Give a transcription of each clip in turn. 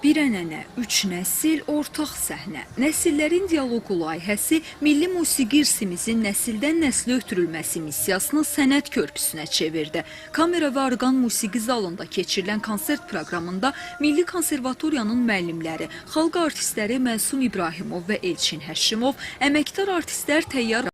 Bir ənənə, üç nəsil, ortaq səhnə. Nəsillərin dialoqu layihəsi milli musiqi irsimizin nəsildən nəslə ötürülməsi missiyasını sənət körpüsünə çevirdi. Kamera və orqan musiqi zalında keçirilən konsert proqramında Milli Konservatoriyanın müəllimləri, xalq artistləri Məsum İbrahimov və Elçin Həşimov, əməkdar artistlər Təyyar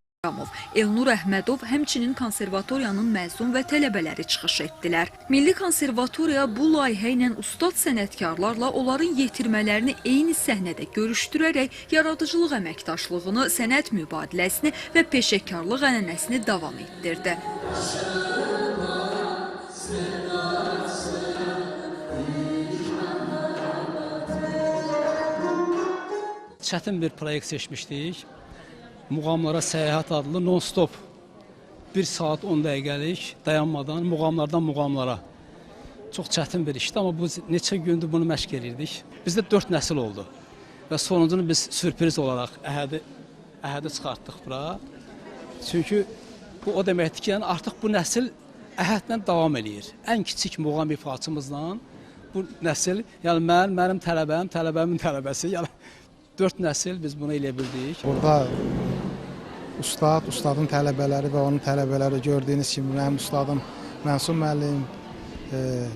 Elnur Əhmədov, həmçinin konservatoriyanın məzun və tələbələri çıxış etdilər. Milli Konservatoriya bu layihə ilə ustad sənətkarlarla onların yetirmələrini eyni səhnədə görüşdürərək yaradıcılıq əməkdaşlığını, sənət mübadiləsini və peşəkarlıq ənənəsini davam etdirdi. Çətin bir proyekt seçmişdik. Muğamlara Səyahət adlı non-stop 1 saat 10 dəqiqəlik dayanmadan muğamlardan muğamlara. Çox çətin bir işdi, amma bu neçə gündür bunu məşq edirdik. Bizdə 4 nəsil oldu və sonuncunu biz sürpriz olaraq Əhədi çıxartdıq bura. Çünki bu o deməkdir ki, yəni artıq bu nəsil Əhədlə davam edir. Ən kiçik muğam ifaçımızla bu nəsil, yəni mənim tələbəm, tələbəmin tələbəsi, yəni 4 nəsil biz bunu eləyə bildik. Burada ustadın tələbələri və onun tələbələri gördüyünüz kimi mənim ustadım Məsum müəllim,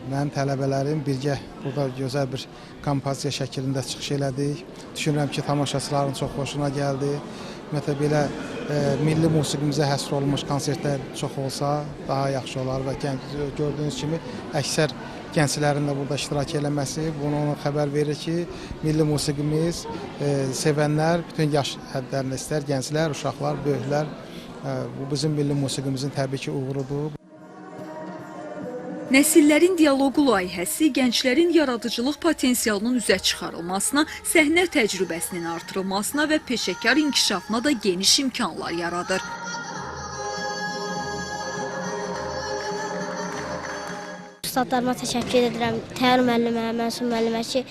mənim tələbələrim birgə burada gözəl bir kompozisiya şəklində çıxış elədik. Düşünürəm ki, tamaşaçıların çox xoşuna gəldi. Ümumiyyətlə belə milli musiqimizə həsr olunmuş konsertlər çox olsa daha yaxşı olar və gördüyünüz kimi əksər gənclərin də burada iştirak eləməsi bunu ona xəbər verir ki, milli musiqimiz sevənlər, bütün yaş hədlərində istər, gənclər, uşaqlar, böyüklər, bu bizim milli musiqimizin təbii ki, uğurudur. Nəsillərin dialoqu layihəsi gənclərin yaradıcılıq potensialının üzə çıxarılmasına, səhnə təcrübəsinin artırılmasına və peşəkar inkişafına da geniş imkanlar yaradır. Ustadlarıma təşəkkür edirəm, Təyyar müəllimə, Məsum müəllimə ki,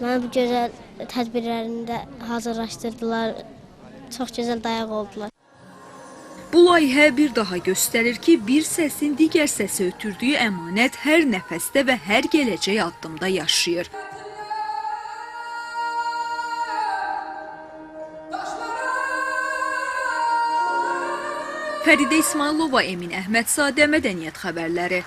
mənə bu gözəl tədbirlərində hazırlaşdırdılar, çox gözəl dayaq oldular. Bu layihə bir daha göstərir ki, bir səsin digər səsə ötürdüyü əmanət hər nəfəsdə və hər gələcək addımda yaşayır. Fəridə İsmailova, Emin Əhmədzadə, Mədəniyyət xəbərləri.